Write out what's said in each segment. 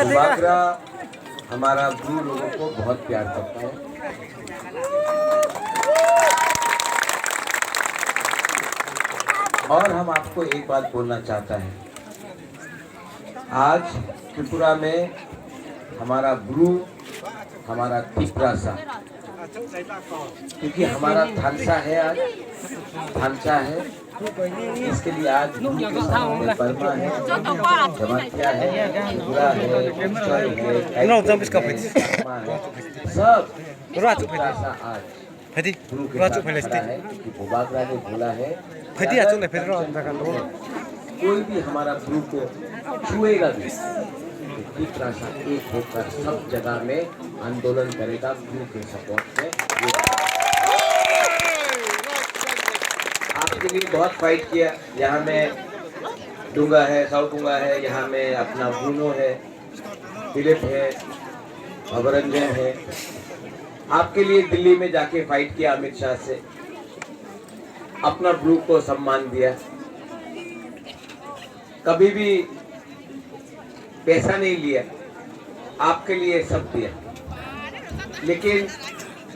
बागरा हमारा ब्रू लोगों को बहुत प्यार करता है। और हम आपको एक बात बोलना चाहता है, आज त्रिपुरा में हमारा ब्रू, हमारा तिप्रासा, क्योंकि हमारा थानसा है, आज थानसा है, इसके लिए आज ब्रू के सामने बर्मा है, जमातिया है, त्रिपुरा है, सब तिप्रासा आज ब्रू के साथ खड़ा है, क्योंकि बागरा ने बोला है कोई भी हमारा ब्रू को छुएगा भी, तिप्रासा एक होकर सब जगह में आंदोलन करेगा ब्रू के सपोर्ट में। आपके लिए बहुत फाइट किया, यहाँ में डूंगा है, साउथ डूंगा है, यहाँ में अपना ब्रूनो है, फिलिप है, अवरंजन है। आपके लिए दिल्ली में जाके फाइट किया अमित शाह से, अपना ब्रू को सम्मान दिया, कभी भी पैसा नहीं लिया, आपके लिए सब दिया। लेकिन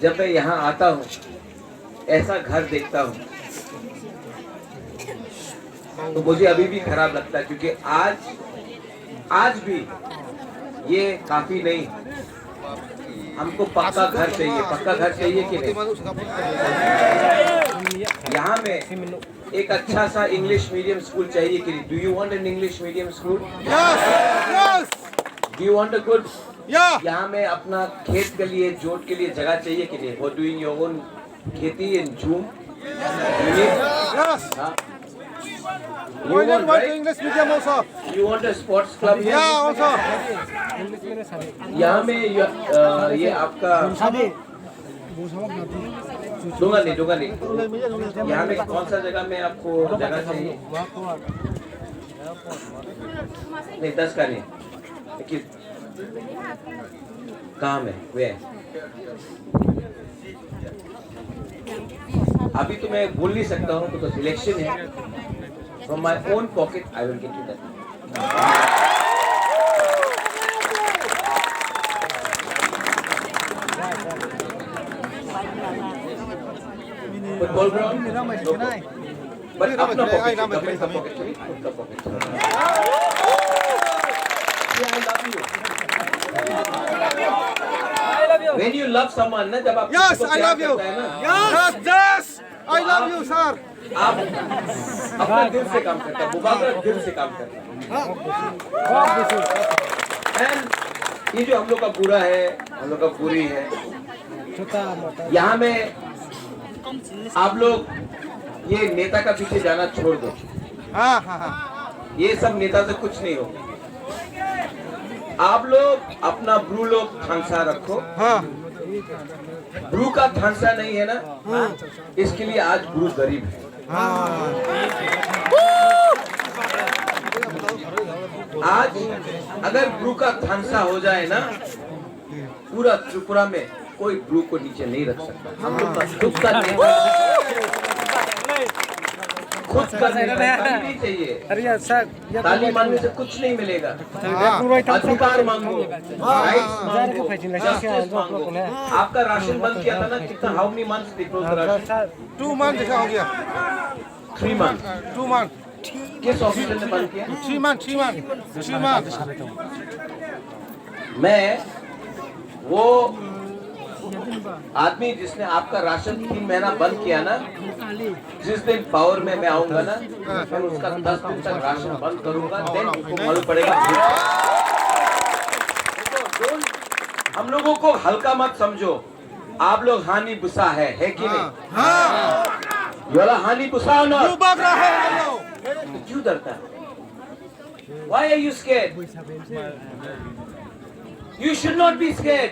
जब मैं यहाँ आता हूँ, ऐसा घर देखता हूँ, तो मुझे अभी भी खराब लगता है, क्योंकि आज भी ये काफी नहीं, हमको पक्का घर चाहिए। पक्का घर चाहिए कि नहीं? यहाँ में एक अच्छा सा इंग्लिश मीडियम स्कूल चाहिए कि नहीं? Do you want an English medium school? Yes. Do you want a good? Yeah. यहाँ में अपना खेत के लिए, जोत के लिए जगह चाहिए कि नहीं? फॉर डूइंग योर ओन खेती इन zoom. Yes. You Why not want, want right? English medium also? You want a sports club? Yeah, also. यहाँ में ये आपका दूंगा नहीं। यहाँ में कौन सा जगह में आपको जगह चाहिए? नहीं, 10 का नहीं, लेकिन कहाँ में? वे अभी तो मैं बोल नहीं सकता हूँ, तो सिलेक्शन है। From my own pocket, I will get you that. Football ground? No. But अपना pocket, government का pocket नहीं, खुद का pocket। Yeah, I love you. When you love someone, ना जब आप Yes, I love you. Yes, I love you, sir. आप अपना दिल से काम करता है, बागरा दिल से काम करता है। एंड ये जो हम लोग का बुरा है, हम लोग का बुरी है, यहाँ में आप लोग ये नेता का पीछे जाना छोड़ दो। ये सब नेता से कुछ नहीं हो। आप लोग अपना ब्रू लोग थानसा रखो। ब्रू का थानसा नहीं है ना, इसके लिए आज ब्रू गरीब है। आज अगर ब्रू का थानसा हो जाए ना, पूरा त्रिपुरा में कोई ब्रू को नीचे नहीं रख सकता। हम लोग का खुद का नेता, खुद का नेता नहीं चाहिए। ताली मांगने से कुछ नहीं मिलेगा। अधिकार मांगो, राइट्स मांगो, जस्टिस मांगो। आपका राशन बंद किया था ना, कितना how many months they close the ration? 2 months जैसा हो गया। 3 months। 2 months। किस ऑफिसर ने बंद किया? 3 months। मैं वो आदमी जिसने आपका राशन 3 महीना बंद किया ना, जिस दिन पावर में मैं आऊंगा ना, मैं उसका 10 दिन तक राशन बंद करूंगा। देन उसको मालूम पड़ेगा। हम लोगों को हल्का मत समझो। आप लोग हानि बुसा है कि नहीं? ये वाला हानि बुसा हो ना, क्यों डरता है? Why are you scared? You should not be scared.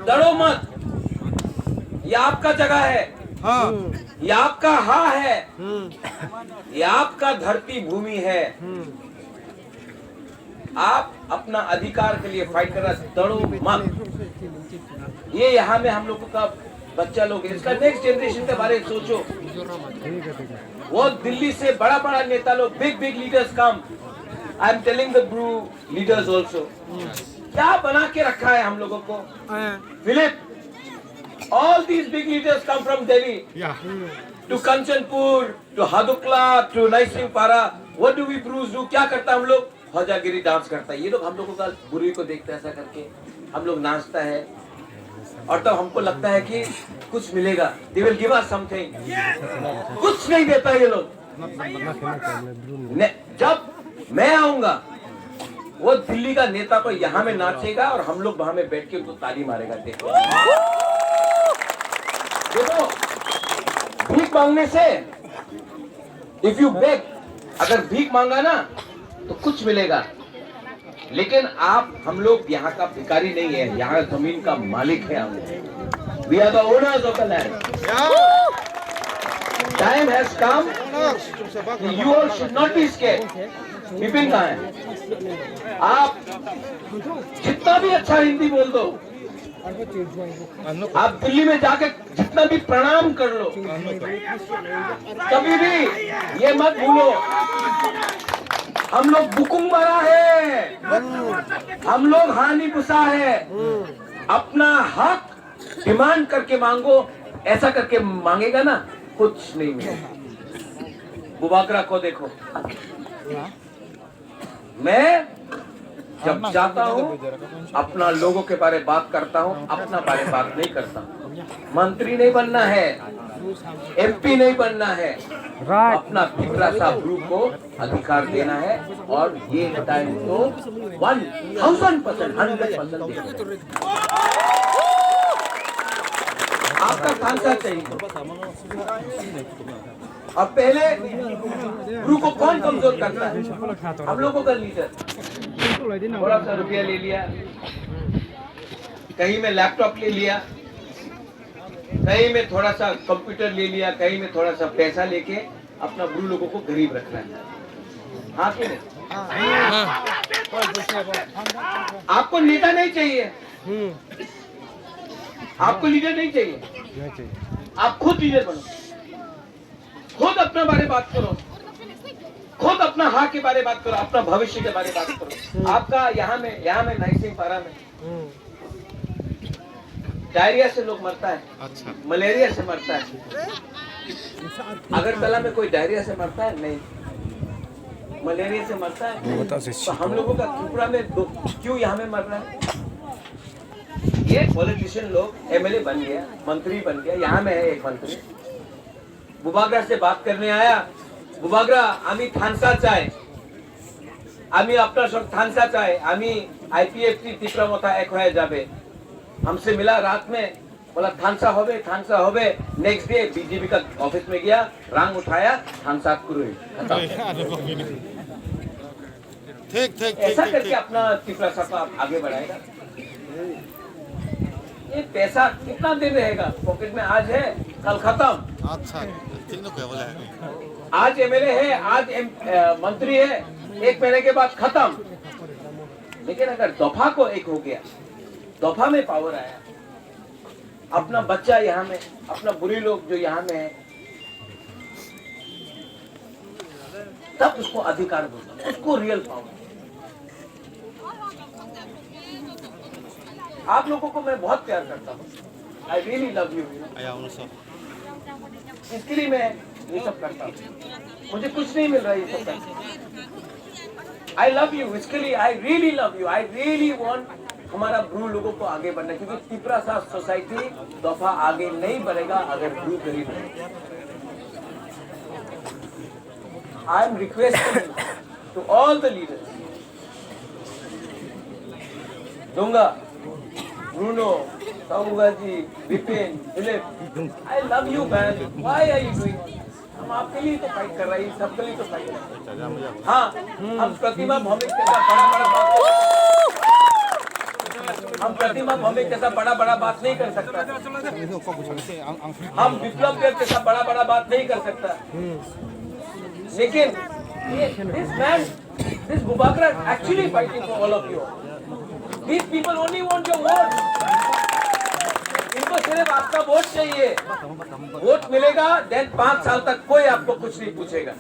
डरो मत। ये आपका जगह है, ये आपका है, ये आपका धरती भूमि है। आप अपना अधिकार के लिए फाइट करना, डरो मत। ये यहाँ में हम लोगों का बच्चा लोग, इसका नेक्स्ट जनरेशन के बारे में सोचो। वो दिल्ली से बड़ा बड़ा नेता लोग, big leaders come. I am telling the Bru leaders also, क्या बना के रखा है हम लोगों को। Philip, all these big leaders come from Delhi. To Kanchanpur, to Hadukla, to Naisingpara. What do we Bruce do? क्या करता हम लोग? हौजागिरी डांस करता है। ये लोग हम लोगों का बुरी को देखते हैं, ऐसा करके हम लोग नाचता है और तब हमको लगता है कि कुछ मिलेगा। They will give us something. कुछ नहीं देता ये लोग। जब मैं आऊंगा, वो दिल्ली का नेता को यहाँ में नाचेगा और हम लोग वहां में बैठ के उनको ताली मारेगा। देखो भीख मांगने से, इफ यू बेग, अगर भीख मांगा ना तो कुछ मिलेगा। लेकिन हम लोग यहाँ का भिखारी नहीं है, यहाँ जमीन का मालिक है हम। We are the owners of the land. Time has come, you all should not be scared. Vipin कहाँ है? आप जितना भी अच्छा हिंदी बोल दो, आप दिल्ली में जाके जितना भी प्रणाम कर लो, कभी भी ये मत भूलो हम लोग बुकुंग मरा है, हम लोग हानि पुसा है। अपना हक डिमांड करके मांगो, ऐसा करके मांगेगा ना कुछ नहीं मिलेगा। बुबाकरा को देखो, मैं जब जाता हूँ अपना लोगों के बारे बात करता हूँ, अपना बारे बात नहीं करता। मंत्री नहीं बनना है, एमपी नहीं बनना है, अपना पिपरा सा ग्रुप को अधिकार देना है। और ये टाइम तो 1000%, 100% आपका सांसद चाहिए। अब पहले गुरु को कौन कमजोर करता है? हम लोगों का लीडर। थोड़ा सा रुपया ले लिया, कहीं में लैपटॉप ले लिया, कहीं में थोड़ा सा कंप्यूटर ले लिया, कहीं में थोड़ा सा पैसा लेके अपना गुरु लोगों को गरीब रखना है। हाँ कि नहीं? आपको नेता नहीं चाहिए, आपको लीडर नहीं चाहिए, आप खुद लीडर बनो। खुद अपना बारे बात करो, खुद अपना हाँ के बारे बात करो, अपना भविष्य के बारे बात करो। आपका यहाँ में नाइसिंगपारा में डायरिया से लोग मरता है, अच्छा, मलेरिया से मरता है। अगरतला में कोई डायरिया से मरता है? नहीं। मलेरिया से मरता है? तो हम लोगों का त्रिपुरा में क्यों यहाँ में मर रहा है? ये पॉलिटिशियन लोग एमएलए बन गया, मंत्री बन गया। यहाँ में है एक मंत्री, बुबागरा से बात करने आया। बुबागरा, आमी थानसा चाय, आमी अपना सब थानसा चाय, आमी आईपीएफटी तीसरा मोथा एक होया जाबे। हमसे मिला रात में, बोला थानसा होबे। नेक्स्ट डे बीजेपी का ऑफिस में गया, रंग उठाया, थानसा कुरुई खत्म। ऐसा करके अपना तीसरा सपा आगे बढ़ाएगा। ये पैसा कितना दिन रहेगा पॉकेट में? आज है, कल खत्म। अच्छा, आज एमएलए है, आज मंत्री है, एक महीने के बाद खत्म। लेकिन अगर दफा को एक हो गया, दफा में पावर आया, अपना बच्चा यहाँ में, अपना बुरी लोग जो यहाँ में है, तब उसको अधिकार बोलता, उसको रियल पावर। आप लोगों को मैं बहुत प्यार करता हूँ। I really love you. इसके लिए मैं ये सब करता हूँ, मुझे कुछ नहीं मिल रहा है ये सब करके। आई लव यू, इसके लिए I really love you. I really want हमारा ब्रू लोगों को आगे बढ़ना, क्योंकि त्रिपुरा साथ सोसाइटी दफा आगे नहीं बढ़ेगा अगर ब्रू गरीब रहेगा। I am requesting to all the leaders, दूंगा Bruno, Samugaji, Vipin, Philip, I love you man. Why are you doing? हम आपके लिए तो फाइट कर रहे हैं, सबके लिए तो फाइट कर रहे हैं। हाँ, हम प्रतिमा भौमिक जैसा बड़ा बात नहीं कर सकता। हम विप्लव देव जैसा बड़ा बात नहीं कर सकता। लेकिन this Bubakra actually fighting for all of you. These people only want your vote. इनको सिर्फ आपका वोट चाहिए। वोट मिलेगा देन 5 साल तक कोई आपको कुछ नहीं पूछेगा।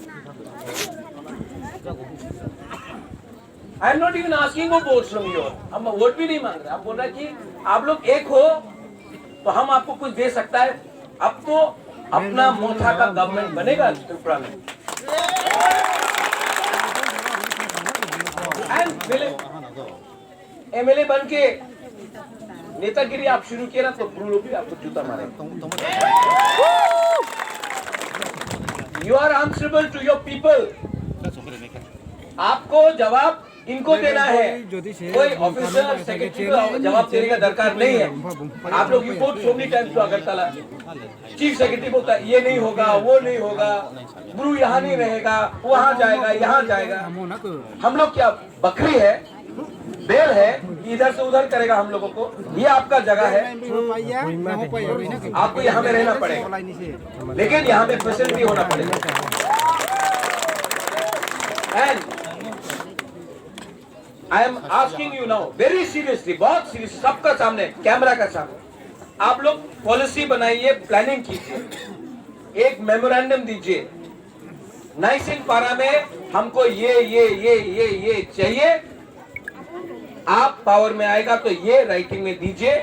I am not even asking for votes from your, हम वोट भी नहीं मांग रहे। आप बोल रहे कि आप लोग एक हो तो हम आपको कुछ दे सकता है। अब तो अपना मोथा का गवर्नमेंट बनेगा त्रिपुरा में। एमएलए बन के नेतागिरी आप शुरू किया ना तो ब्रू भी आपको जूता मारेगा। You are answerable to your people. आपको जवाब इनको देना है। कोई ऑफिसर सेक्रेटरी को जवाब देने का दरकार नहीं है। आप लोग report so many times to Agartala, chief secretary बोलता है ये नहीं होगा, वो नहीं होगा, गुरु यहाँ नहीं रहेगा, वहाँ जाएगा, यहाँ जाएगा। हम लोग क्या बकरी है, बेल है, इधर से उधर करेगा हम लोगों को? ये आपका जगह है, आपको यहाँ में रहना पड़ेगा, लेकिन यहाँ में प्रेजेंट भी होना पड़ेगा। And I am asking you now very seriously, बहुत सीरियस, सबका सामने, कैमरा का सामने, आप लोग पॉलिसी बनाइए, प्लानिंग कीजिए, एक मेमोरेंडम दीजिए। नाइसिंग पारा में हमको ये चाहिए, आप पावर में आएगा तो ये राइटिंग में दीजिए,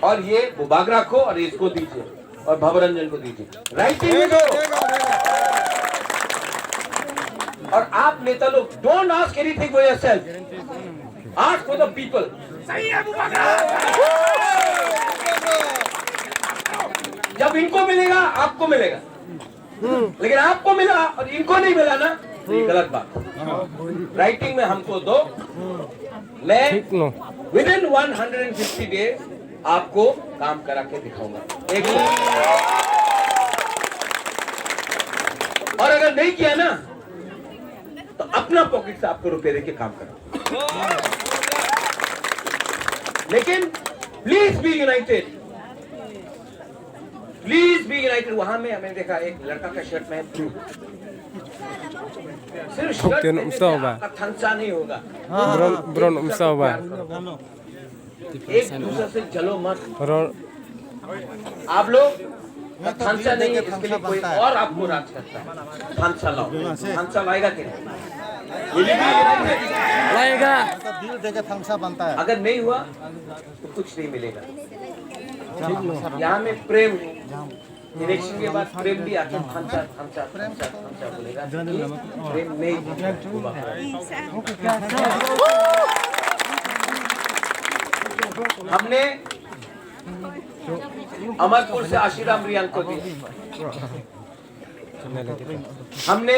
और ये बुबागरा को और इसको दीजिए और भवरंजन को दीजिए, राइटिंग में दो। और आप नेता लोग don't ask anything for yourself, ask for the people. सही है बुबागरा। जब इनको मिलेगा आपको मिलेगा, लेकिन आपको मिला और इनको नहीं मिला ना, तो ये गलत बात। राइटिंग में हमको दो, मैं विद इन 150 डेज आपको काम करा के दिखाऊंगा। और अगर नहीं किया ना तो अपना पॉकेट से आपको रुपए देके काम करो। लेकिन please be united, please be united. वहां में हमें देखा एक लड़का का शर्ट में ब्लू, सिर्फ शर्ट का थंसा नहीं होगा, एक दूसरे से जलो मत। आप लोग थांसा नहीं है, इसके लिए कोई और आपको राज करता है। थांसा लाओ, थांसा लाएगा कि नहीं? लाएगा। दिल देके थांसा बनता है। अगर नहीं हुआ तो कुछ नहीं मिलेगा। यहाँ में प्रेम है, इलेक्शन के बाद प्रेम भी आके थांसा थांसा थांसा थांसा बोलेगा, प्रेम नहीं। हमने अमरपुर से आशीराम रियांग को दिया, हमने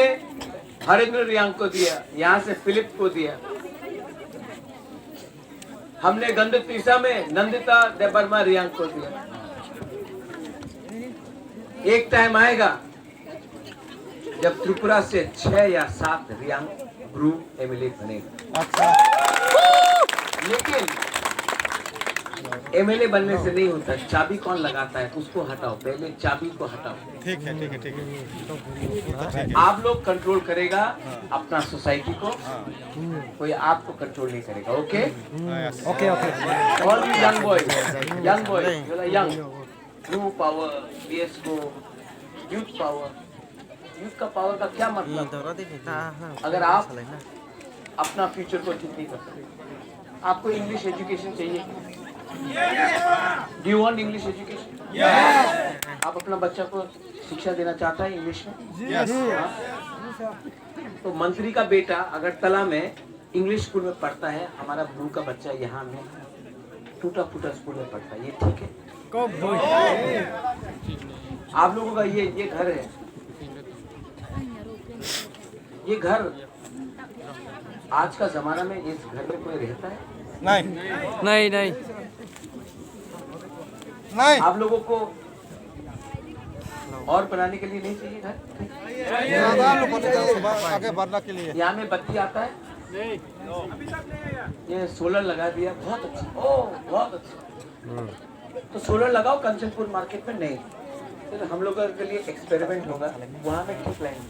हरेंद्र रियांग को दिया, यहाँ से फिलिप को दिया, हमने गंड तीसा में नंदिता देबर्मा रियांग को दिया। एक टाइम आएगा जब त्रिपुरा से 6 या 7 रियांग ब्रू एमएलए बनेगा। अच्छा। लेकिन एमएलए बनने से नहीं होता, चाबी कौन लगाता है उसको हटाओ, पहले चाबी को हटाओ। ठीक है, ठीक है, ठीक है। आप लोग कंट्रोल करेगा अपना सोसाइटी को, कोई आपको कंट्रोल नहीं करेगा। Okay okay okay. All young boy, young boy, young blue power, बीएसको यूथ पावर। यूथ का पावर का क्या मतलब? अगर आप अपना फ्यूचर को ठीक नहीं कर सकते, आपको इंग्लिश एजुकेशन चाहिए। Do you want English education? Yes. आप अपना बच्चा को शिक्षा देना चाहता है इंग्लिश में? Yes. तो मंत्री का बेटा अगरतला में इंग्लिश स्कूल में पढ़ता है, हमारा ब्लू का बच्चा यहाँ में टूटा फूटा स्कूल में पढ़ता है, ये ठीक है? आप लोगों का ये घर है, ये घर आज का जमाना में इस घर में कोई रहता है? नहीं। आप लोगों को और बनाने के लिए नहीं चाहिए घर? आगे बढ़ने के लिए यहाँ में बत्ती आता है, ये सोलर लगा दिया, बहुत अच्छा। ओह बहुत अच्छा। तो सोलर लगाओ कंचनपुर मार्केट में। नहीं, तो हम लोगों के लिए एक्सपेरिमेंट होगा, वहाँ में ठीक लाएंगे।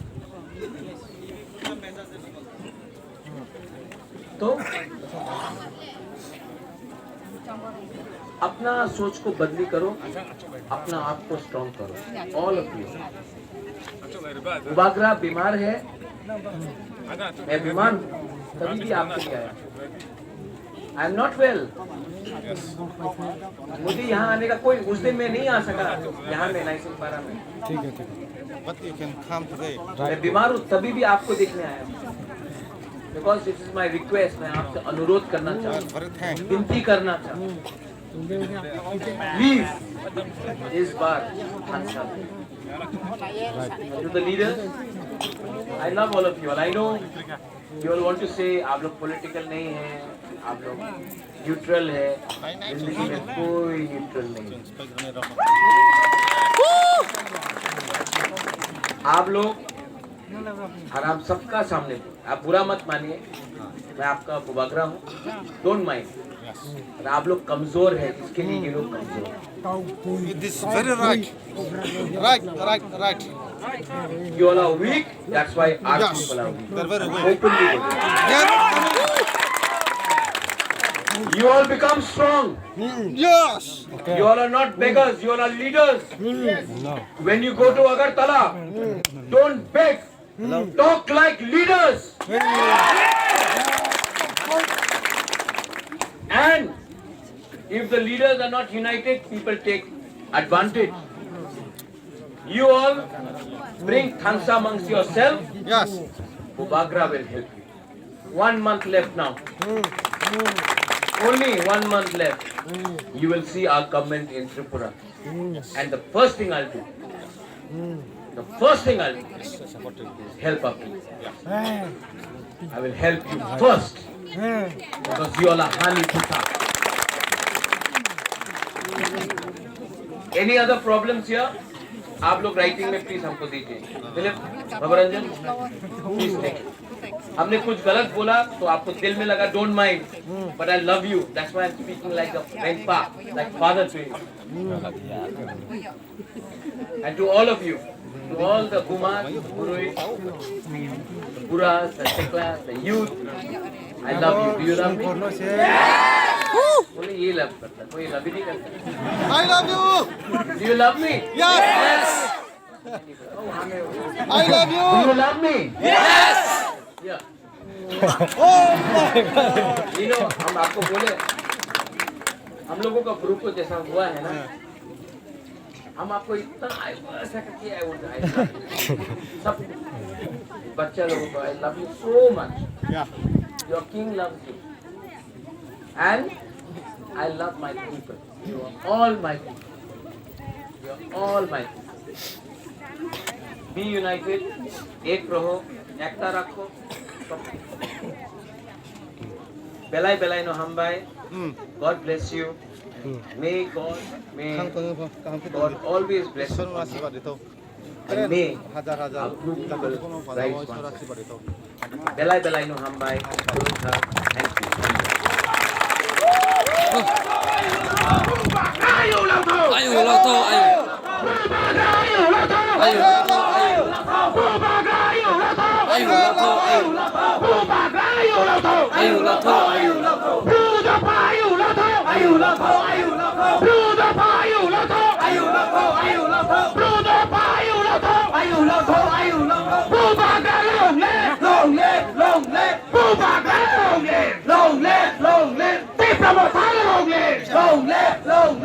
तो अपना सोच को बदली करो, अपना आप को स्ट्रॉन्ग करो, ऑल ऑफ यू। उबागरा बीमार है, मैं बीमार हूँ, तभी भी आपके लिए आया। I am not well. मुझे यहाँ आने का कोई, उस दिन मैं नहीं आ सका यहाँ में 1912 में। ठीक है। But you can come today. मैं बीमार हूँ, तभी भी आपको देखने आया हूँ। Because it is my request, मैं आपसे अनुरोध करना चाहता हूँ, विनती करना चाहता हूँ, प्लीज इस बार to the leaders. I love all of you, I know you all want to say आप लोग पॉलिटिकल नहीं है, आप लोग न्यूट्रल है। जिंदगी में कोई न्यूट्रल नहीं। आप लोग और आप सबका सामने, आप बुरा मत मानिए, मैं आपका बुबागरा हूँ, डोंट माइंड। आप लोग कमजोर है, इसके लिए ये लोग कमजोर है। It is very right. You all are weak, that's why our Yes. people are weak. They're very weak. Openly. You all become strong. Yes. You all are not beggars, you all are leaders. When you go to Agartala, don't beg, talk like leaders. And if the leaders are not united, people take advantage. You all bring thansa amongst yourself. Yes. Ubagra will help you. 1 month left now. Only 1 month left. You will see our government in Tripura. And the first thing I'll do, is help our people. I will help you first. Because you all are Hani Puta. Any other problems here? आप लोग writing में please हमको दीजिए। Philip, Bhavranjan, please take. हमने कुछ गलत बोला तो आपको दिल में लगा, don't mind, but I love you, that's why I am speaking like a grandpa, like father to you. And to all of you, to all the Kumar, Purohit, the Puras, the Teklas, the youth, I love you. Do you love me? बोले ये love करता, कोई love ही नहीं करता। I love you. Do you love me? Yes. I love you. Do you love me? Yes. Yeah. Oh. You know, हम आपको बोले, हम लोगों का ग्रुप को जैसा हुआ है ना, हम आपको इतना ऐसा करके सब बच्चा लोगों को I love you so much. Yeah. Your king loves you. And I love my people. You are all my people. You are all my people. Be united. एक रहो, एकता रखो. Belai belai no hambai. God bless you. May God always bless you. And may our group people rise once. Belai belai no hambai. Thank you. Ayo lao thô, ayo. Ayo lao thô, ayo. Ayo lao thô, ayo. Long live!